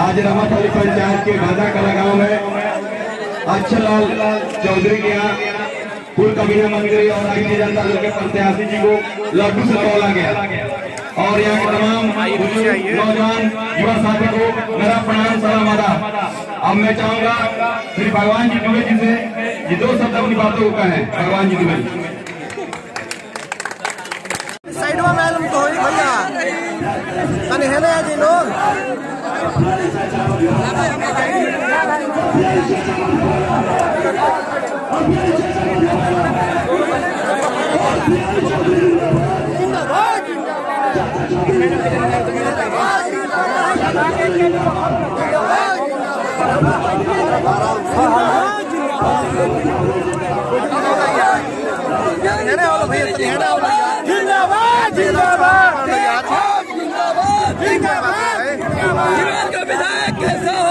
आज रामापाली पंचायत के गाजा कला गांव में अच्छलाल चौधरी के यहाँ पूर्व कैबिनेट मंत्री और राज्य जनता दल के प्रत्याशी जी को लड्डू से तौला गया और यहाँ के तमाम नौजवान युवा साथी को मेरा प्रणाम सलाम आदाब। अब मैं चाहूंगा श्री भगवान जी दुबे जी से ये दो शब्द अपनी बातों को कहें। भगवान जी दुबे साइड में मैडम तो ही भैया कने है ना जी लोग जिंदाबाद जिंदाबाद जिंदाबाद विधायक कैसा हो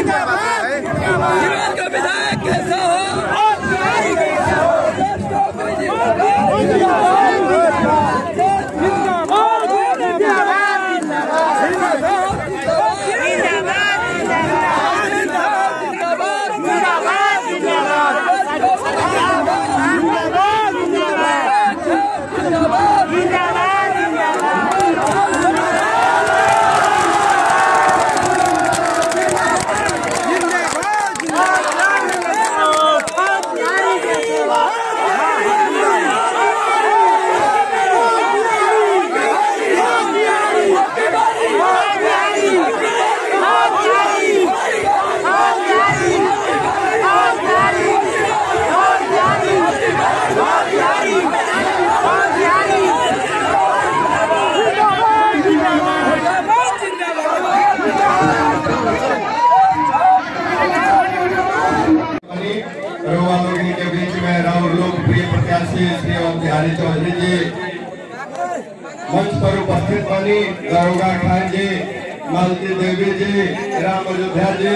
जिंदाबाद जिंदाबाद विधायक कैसा हो बिहारी चौधरी जी मंच पर उपस्थित बनी दरोगा खान जी, मालती देवी जी, राम अयोध्या जी,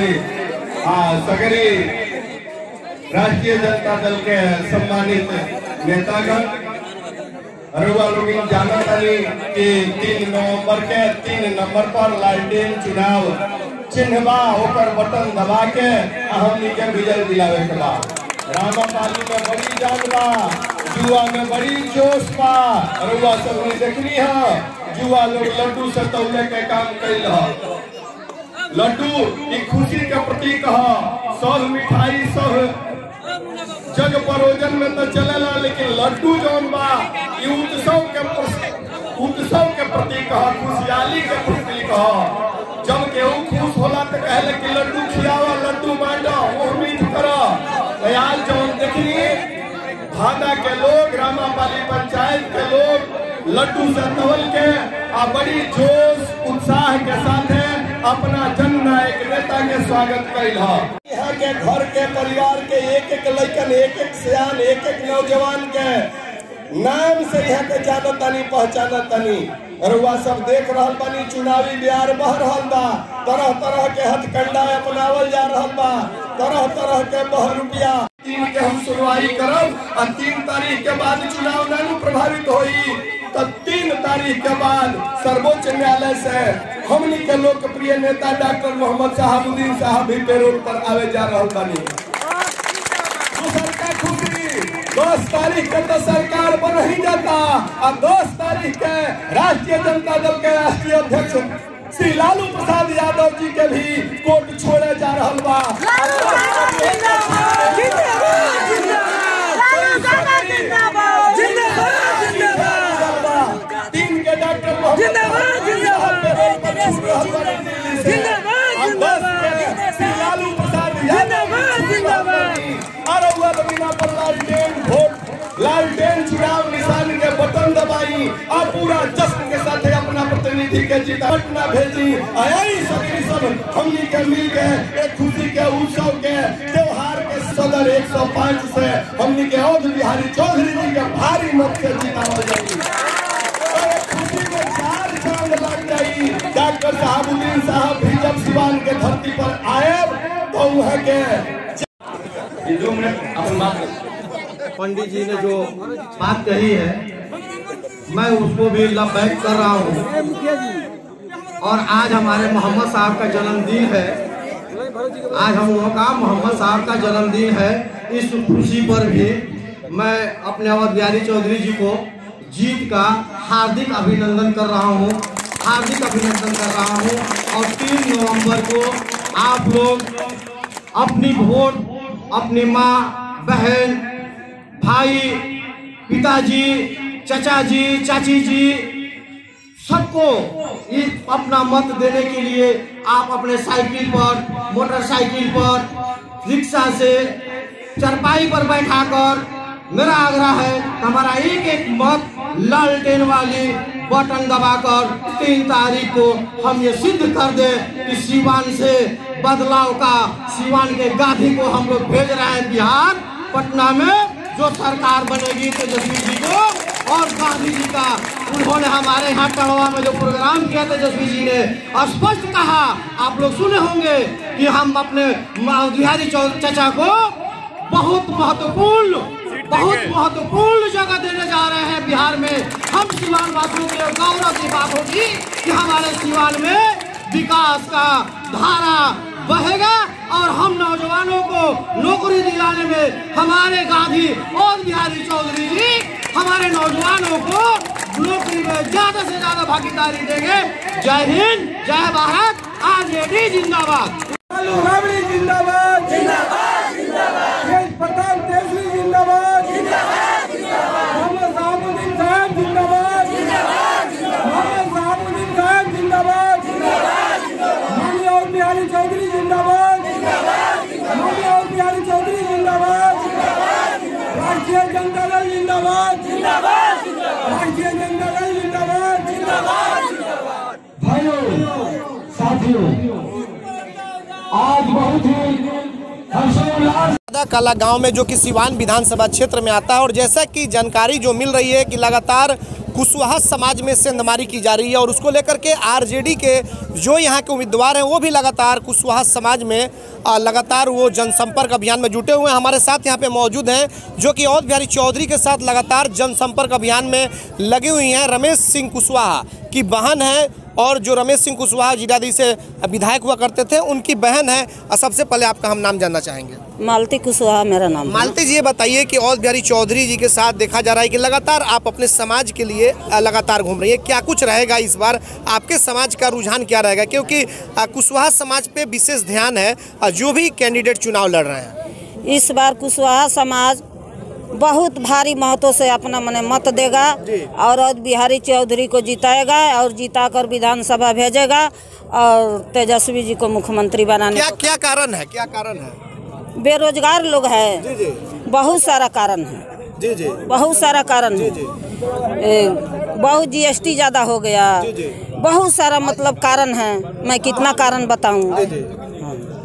सगरी राष्ट्रीय जनता दल के सम्मानित नेतागण लोग जाना ताली कि 3 नवंबर के 3 नंबर पर लालटेन चुनाव चिन्हवा होकर बटन दबा के हमनी के विजय दिलावे के बा। रामापाली में बड़ी जान बा, जुआ में बड़ी जोश बा। रुआ सब ने देखनी है जुआ लोग लड्डू से तौले के काम कैल है। लड्डू एक खुशी के प्रतीक है, सब मिठाई सब जग परोजन में तो चलेला, लेकिन लड्डू जौन बा ये उत्सव के प्रतीक है, खुशहाली के प्रतीक है। जब केहू खुश होला तो कहले कि लड्डू खियावा, लड्डू बांटा, उम्मीद करा। आज जौन देखनी भादा के लोग, रामापाली पंचायत के लोग लड्डू से तौल के बड़ी जोश उत्साह के साथ अपना जननायक नेता के स्वागत कैल है के घर के परिवार के एक एक लड़कन, एक एक सियान, एक एक नौजवान के नाम से यहाँ के जानत तनी पहचानत तनी। रउआ सब देख रहल बानी चुनावी बिहार बह रहल बा, तरह तरह के हथकंडा अपनावल जा रहल बा, तरह तरह के बहरूपिया। 3 के हम सुनवाई करब और 3 तारीख के बाद चुनाव नानू प्रभावित होई, तब 3 तारीख के बाद सर्वोच्च न्यायालय से हमनी के लोकप्रिय नेता डॉक्टर मोहम्मद शहाबुद्दीन साहब भी पेरोल पर आवे जा रहल बानी। 10 तारीख के तो सरकार बन ही जाता और 10 तारीख के राष्ट्रीय जनता दल के राष्ट्रीय अध्यक्ष श्री लालू प्रसाद यादव जी के भी कोर्ट छोड़े जा रहल बा। 3 के डॉक्टर लालू प्रसाद लालटेन चुनाव निशान के बटन दबाई और पूरा जश्न के साथ अपना प्रतिनिधि के जीता पटना भेजी। सब हमनी के मिल के एक खुशी के उत्सव के त्योहार के सदर 105 से हमनी के अवध बिहारी चौधरी जी के भारी मत से जीतावल जाई। खुशी में 4 चांद लग जाई। डॉक्टर शहाबुद्दीन साहब भी जब सिवान के धरती पर आए तो वह के पंडित जी ने जो बात कही है मैं उसको भी लबैक कर रहा हूँ। और आज हमारे मोहम्मद साहब का जन्मदिन है, आज हम लोगों का मोहम्मद साहब का जन्मदिन है। इस खुशी पर भी मैं अपने अवध बिहारी चौधरी जी को जीत का हार्दिक अभिनंदन कर रहा हूँ, हार्दिक अभिनंदन कर रहा हूँ। और 3 नवंबर को आप लोग अपनी वोट अपनी माँ बहन भाई पिताजी चाचा जी चाची जी सबको अपना मत देने के लिए आप अपने साइकिल पर मोटरसाइकिल पर रिक्शा से चरपाई पर बैठाकर मेरा आग्रह है हमारा एक मत लालटेन वाली बटन दबाकर 3 तारीख को हम ये सिद्ध कर दे कि सीवान से बदलाव का सीवान के गांधी को हम लोग भेज रहे हैं बिहार पटना में जो सरकार बनेगी तेजस्वी जी को और गांधी जी का। उन्होंने हमारे यहाँ टड़वा में जो प्रोग्राम किया तेजस्वी जी ने स्पष्ट कहा, आप लोग सुने होंगे कि हम अपने बिहारी चाचा को बहुत महत्वपूर्ण जगह देने जा रहे हैं बिहार में। हम सीवान वासियों के गौरव की बात होगी कि हमारे सीवान में विकास का धारा बहेगा और हम नौजवानों को नौकरी दिलाने में हमारे गांधी और बिहारी चौधरी जी हमारे नौजवानों को नौकरी में ज्यादा से ज्यादा भागीदारी देंगे। जय हिंद, जय भारत, आरजेडी जिंदाबाद, जिंदाबाद, जिंदाबाद, जिंदाबाद, प्रधान तेजस्वी जिंदाबाद, जिंदाबाद, मोहम्मद शहाबुद्दीन साहब जिंदाबाद, मोहम्मद शहाबुद्दीन साहब जिंदाबाद, और बिहारी चौधरी जिंदाबाद, और बिहारी चौधरी जिंदाबाद, राष्ट्रीय जनता दल जिंदाबाद, राष्ट्रीय जनता दल जिंदाबाद। भाइयों साथियों, आज बहुत ही हर्षोल्लास काला गांव में जो कि सिवान विधानसभा क्षेत्र में आता है और जैसा कि जानकारी जो मिल रही है कि लगातार कुशवाहा समाज में सेंधमारी की जा रही है और उसको लेकर के आरजेडी के जो यहाँ के उम्मीदवार हैं वो भी लगातार कुशवाहा समाज में लगातार वो जनसंपर्क अभियान में जुटे हुए हैं। हमारे साथ यहाँ पे मौजूद हैं जो कि अवध बिहारी चौधरी के साथ लगातार जनसंपर्क अभियान में लगी हुई हैं। रमेश सिंह कुशवाहा की बहन है और जो रमेश सिंह कुशवाहा जीरादेई से विधायक हुआ करते थे उनकी बहन है। सबसे पहले आपका हम नाम जानना चाहेंगे। मालती कुशवाहा मेरा नाम। मालती जी, ये बताइए कि अवध बिहारी चौधरी जी के साथ देखा जा रहा है कि लगातार आप अपने समाज के लिए लगातार घूम रही है, क्या कुछ रहेगा इस बार आपके समाज का रुझान क्या रहेगा? क्योंकि कुशवाहा समाज पे विशेष ध्यान है जो भी कैंडिडेट चुनाव लड़ रहे हैं। इस बार कुशवाहा समाज बहुत भारी महत्व से अपना मत देगा और अवध बिहारी चौधरी को जिताएगा और जिताकर विधानसभा भेजेगा और तेजस्वी जी को मुख्यमंत्री बनाने। क्या कारण है? क्या कारण है? बेरोजगार लोग हैं, जी जी, बहुत सारा कारण है, जी जी, बहुत सारा कारण है, बहुत जीएसटी ज्यादा हो गया, बहुत सारा मतलब कारण है। मैं कितना कारण बताऊं?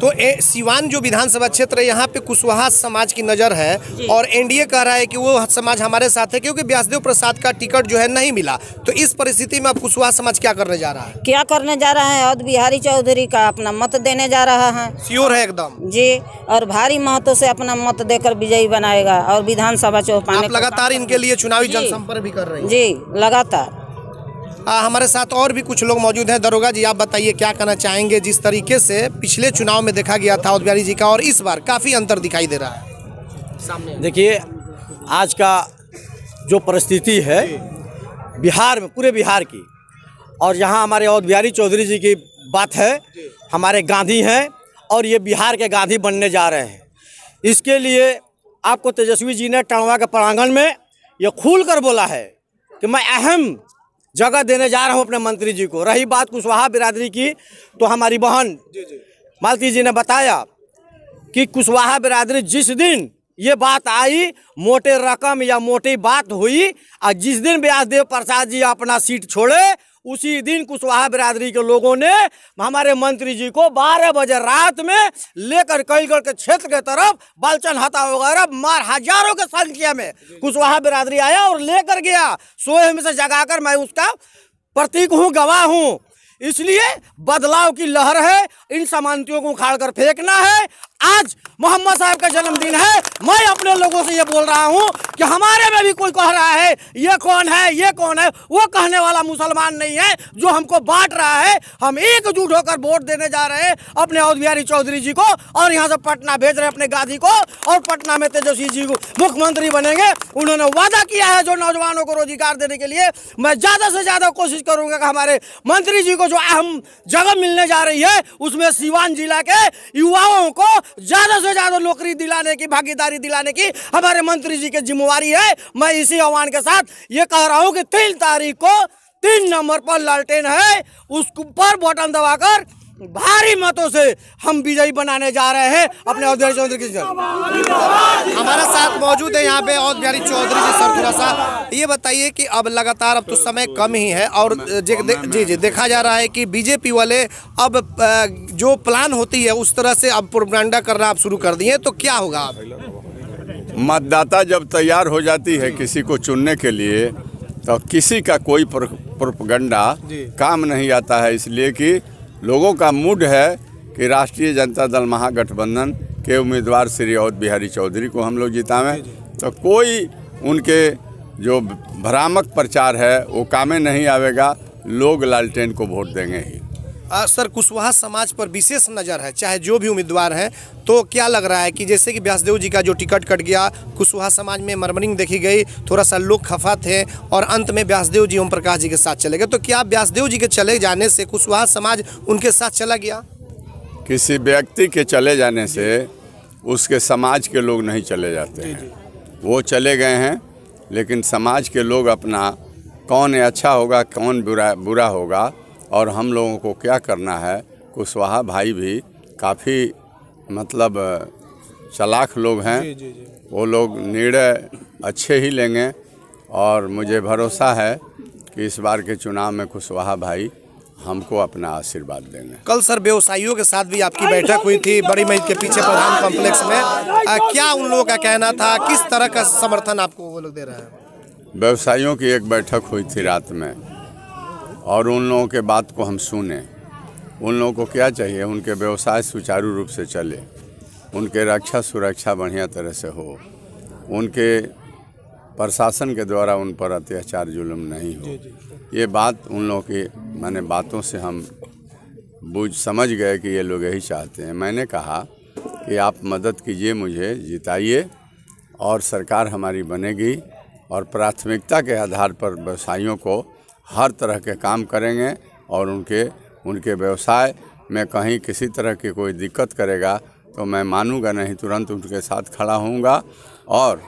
तो सिवान जो विधानसभा क्षेत्र है यहाँ पे कुशवाहा समाज की नज़र है और एनडीए कह रहा है कि वो समाज हमारे साथ है क्योंकि व्यासदेव प्रसाद का टिकट जो है नहीं मिला। तो इस परिस्थिति में अब कुशवाहा समाज क्या करने जा रहा है? क्या करने जा रहा है? अवध बिहारी चौधरी का अपना मत देने जा रहा है। श्योर है एकदम जी, और भारी महत्व से अपना मत देकर विजयी बनाएगा और विधानसभा चौपाने। आप लगातार इनके लिए चुनावी जनसंपर्क भी कर रहे हैं? जी, लगातार। हमारे साथ और भी कुछ लोग मौजूद हैं। दरोगा जी, आप बताइए क्या कहना चाहेंगे? जिस तरीके से पिछले चुनाव में देखा गया था अवध बिहारी जी का और इस बार काफ़ी अंतर दिखाई दे रहा है सामने। देखिए, आज का जो परिस्थिति है बिहार में, पूरे बिहार की, और यहाँ हमारे अवध बिहारी चौधरी जी की बात है, हमारे गांधी हैं और ये बिहार के गांधी बनने जा रहे हैं। इसके लिए आपको तेजस्वी जी ने टणवा के प्रांगण में ये खुल कर बोला है कि मैं अहम जगह देने जा रहा हूं अपने मंत्री जी को। रही बात कुशवाहा बिरादरी की, तो हमारी बहन मालती जी ने बताया कि कुशवाहा बिरादरी जिस दिन ये बात आई, मोटे रकम या मोटी बात हुई, और जिस दिन व्यासदेव प्रसाद जी अपना सीट छोड़े उसी दिन कुशवाहा बिरादरी के लोगों ने हमारे मंत्री जी को 12 बजे रात में लेकर कईगढ़ के क्षेत्र के तरफ बालचन हता वगैरह मार हजारों के संख्या में कुशवाहा बिरादरी आया और लेकर गया। सोए में से जगाकर मैं उसका प्रतीक हूँ, गवाह हूँ। इसलिए बदलाव की लहर है, इन समानतियों को उखाड़ कर फेंकना है। आज मोहम्मद साहब का जन्मदिन है। मैं अपने लोगों से ये बोल रहा हूँ कि हमारे में भी कोई कह रहा है ये कौन है, ये कौन है, वो कहने वाला मुसलमान नहीं है जो हमको बांट रहा है। हम एकजुट होकर वोट देने जा रहे हैं अपने अवध बिहारी चौधरी जी को, और यहाँ से पटना भेज रहे हैं अपने गांधी को, और पटना में तेजस्वी जी को मुख्यमंत्री बनेंगे। उन्होंने वादा किया है जो नौजवानों को रोजगार देने के लिए। मैं ज़्यादा से ज़्यादा कोशिश करूँगा कि हमारे मंत्री जी को जो अहम जगह मिलने जा रही है उसमें सिवान जिला के युवाओं को ज़्यादा से ज़्यादा नौकरी दिलाने की, भागीदारी दिलाने की हमारे मंत्री जी की जिम्मेवारी है। मैं इसी आह्वान के साथ ये कह रहा हूँ कि 3 तारीख को 3 नंबर पर लालटेन है, उस पर बटन दबाकर भारी मतों से हम विजयी बनाने जा रहे हैं अपने अवध बिहारी चौधरी की। हमारे साथ मौजूद है यहाँ पे अवध बिहारी चौधरी जी। सर, थोड़ा सा ये बताइए कि अब लगातार, अब तो समय कम ही है और जी देखा जा रहा है कि बीजेपी वाले अब जो प्लान होती है उस तरह से अब प्रोपेगेंडा करना आप शुरू कर दिए, तो क्या होगा? मतदाता जब तैयार हो जाती है किसी को चुनने के लिए, तो किसी का कोई प्रोपेगेंडा काम नहीं आता है। इसलिए कि लोगों का मूड है कि राष्ट्रीय जनता दल महागठबंधन के उम्मीदवार श्री अवध बिहारी चौधरी को हम लोग जितावें। तो कोई उनके जो भ्रामक प्रचार है वो कामे नहीं आवेगा, लोग लालटेन को वोट देंगे ही। सर, कुशवाहा समाज पर विशेष नज़र है, चाहे जो भी उम्मीदवार हैं, तो क्या लग रहा है कि जैसे कि व्यासदेव जी का जो टिकट कट गया, कुशवाहा समाज में मरमरिंग देखी गई, थोड़ा सा लोग खफा थे और अंत में व्यासदेव जी ओम प्रकाश जी के साथ चले गए, तो क्या व्यासदेव जी के चले जाने से कुशवाहा समाज उनके साथ चला गया? किसी व्यक्ति के चले जाने से उसके समाज के लोग नहीं चले जाते हैं, वो चले गए हैं, लेकिन समाज के लोग अपना कौन अच्छा होगा कौन बुरा होगा और हम लोगों को क्या करना है। कुशवाहा भाई भी काफ़ी मतलब चालाक लोग हैं, वो लोग निर्णय अच्छे ही लेंगे और मुझे भरोसा है कि इस बार के चुनाव में कुशवाहा भाई हमको अपना आशीर्वाद देंगे। कल सर व्यवसायियों के साथ भी आपकी बैठक हुई थी बड़ी मस्जिद के पीछे प्रधान कॉम्प्लेक्स में, क्या उन लोगों का कहना था, किस तरह का समर्थन आपको वो लोग दे रहे हैं? व्यवसायियों की एक बैठक हुई थी रात में और उन लोगों के बात को हम सुने। उन लोगों को क्या चाहिए, उनके व्यवसाय सुचारू रूप से चले, उनके रक्षा सुरक्षा बढ़िया तरह से हो, उनके प्रशासन के द्वारा उन पर अत्याचार जुल्म नहीं हो। ये बात उन लोगों की मैंने बातों से हम समझ गए कि ये लोग यही चाहते हैं। मैंने कहा कि आप मदद कीजिए, मुझे जिताइए और सरकार हमारी बनेगी और प्राथमिकता के आधार पर व्यवसायियों को हर तरह के काम करेंगे और उनके व्यवसाय में कहीं किसी तरह की कोई दिक्कत करेगा तो मैं मानूंगा नहीं, तुरंत उनके साथ खड़ा होऊंगा। और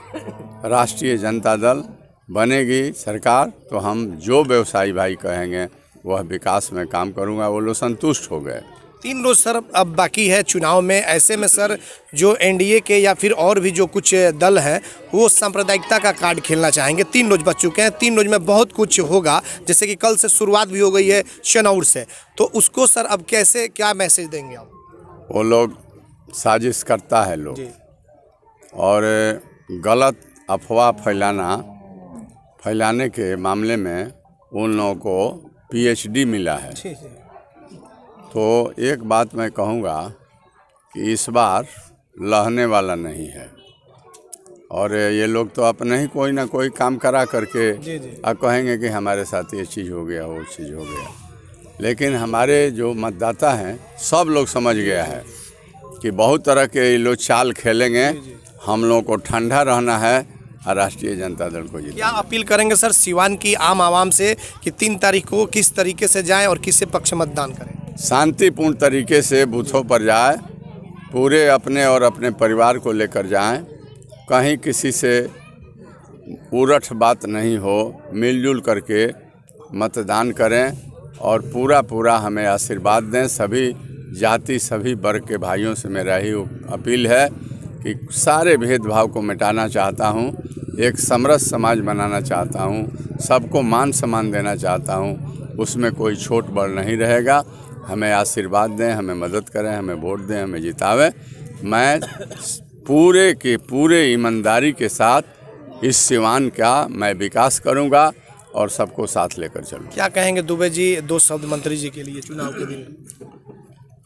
राष्ट्रीय जनता दल बनेगी सरकार तो हम जो व्यवसायी भाई कहेंगे वह विकास में काम करूंगा। वो लोग संतुष्ट हो गए। 3 रोज सर अब बाकी है चुनाव में, ऐसे में सर जो एनडीए के या फिर और भी जो कुछ दल हैं वो सांप्रदायिकता का कार्ड खेलना चाहेंगे। 3 रोज बच चुके हैं, 3 रोज में बहुत कुछ होगा, जैसे कि कल से शुरुआत भी हो गई है शनौर से, तो उसको सर अब कैसे क्या मैसेज देंगे आप? वो लोग साजिश करता है लोग, और गलत अफवाह फैलाने के मामले में उन लोगों को PhD मिला है। तो एक बात मैं कहूँगा कि इस बार लहने वाला नहीं है, और ये लोग तो अपने ही कोई ना कोई काम करा करके अब कहेंगे कि हमारे साथ ये चीज़ हो गया, वो चीज़ हो गया। लेकिन हमारे जो मतदाता हैं सब लोग समझ गया है कि बहुत तरह के ये लोग चाल खेलेंगे। हम लोगों को ठंडा रहना है और राष्ट्रीय जनता दल को जीतना। क्या अपील करेंगे सर सिवान की आम आवाम से कि 3 तारीख को किस तरीके से जाएं और किससे पक्ष मतदान करें? शांतिपूर्ण तरीके से बूथों पर जाए, पूरे अपने और अपने परिवार को लेकर जाएं, कहीं किसी से उरठ बात नहीं हो, मिलजुल करके मतदान करें और पूरा हमें आशीर्वाद दें। सभी जाति सभी वर्ग के भाइयों से मेरा ही अपील है कि सारे भेदभाव को मिटाना चाहता हूं, एक समरस समाज बनाना चाहता हूं, सबको मान सम्मान देना चाहता हूं, उसमें कोई छोट बड़ नहीं रहेगा। हमें आशीर्वाद दें, हमें मदद करें, हमें वोट दें, हमें जितावें। मैं पूरे के पूरे ईमानदारी के साथ इस सिवान का मैं विकास करूंगा और सबको साथ लेकर चलूँ। क्या कहेंगे दुबे जी 2 शब्द मंत्री जी के लिए चुनाव के दिन?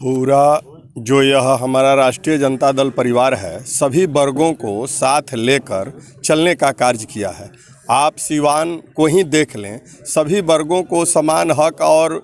पूरा जो यह हमारा राष्ट्रीय जनता दल परिवार है, सभी वर्गों को साथ लेकर चलने का कार्य किया है। आप सिवान को ही देख लें, सभी वर्गों को समान हक और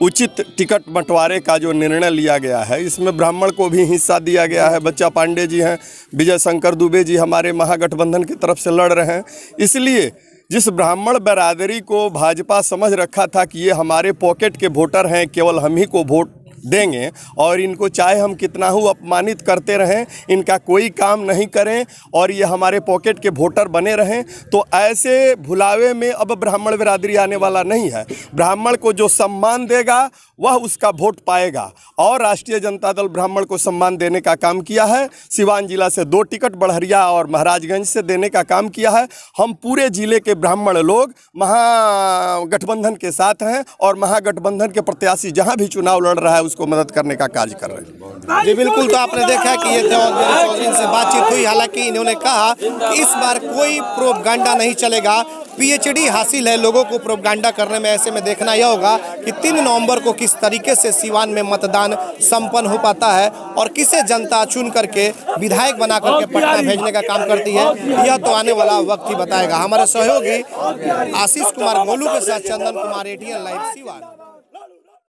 उचित टिकट बंटवारे का जो निर्णय लिया गया है, इसमें ब्राह्मण को भी हिस्सा दिया गया है। बच्चा पांडे जी हैं, विजय शंकर दुबे जी हमारे महागठबंधन की तरफ से लड़ रहे हैं। इसलिए जिस ब्राह्मण बरादरी को भाजपा समझ रखा था कि ये हमारे पॉकेट के वोटर हैं, केवल हम ही को वोट देंगे और इनको चाहे हम कितना ही अपमानित करते रहें, इनका कोई काम नहीं करें और ये हमारे पॉकेट के वोटर बने रहें, तो ऐसे भुलावे में अब ब्राह्मण बिरादरी आने वाला नहीं है। ब्राह्मण को जो सम्मान देगा वह उसका वोट पाएगा, और राष्ट्रीय जनता दल ब्राह्मण को सम्मान देने का काम किया है। सिवान जिला से 2 टिकट बड़हरिया और महाराजगंज से देने का काम किया है। हम पूरे जिले के ब्राह्मण लोग महागठबंधन के साथ हैं और महागठबंधन के प्रत्याशी जहां भी चुनाव लड़ रहा है उसको मदद करने का कार्य कर रहे हैं। जी बिल्कुल, तो आपने देखा कि ये चौधरी से बातचीत हुई। हालांकि इन्होंने कहा कि इस बार कोई प्रोपगंडा नहीं चलेगा, PhD हासिल है लोगों को प्रोपगंडा करने में। ऐसे में देखना यह होगा कि 3 नवंबर को किस तरीके से सिवान में मतदान संपन्न हो पाता है और किसे जनता चुन करके विधायक बना करके पटना भेजने का काम करती है, यह तो आने वाला वक्त ही बताएगा। हमारे सहयोगी आशीष कुमार गोलू के साथ चंदन कुमार, ATN लाइव सिवान।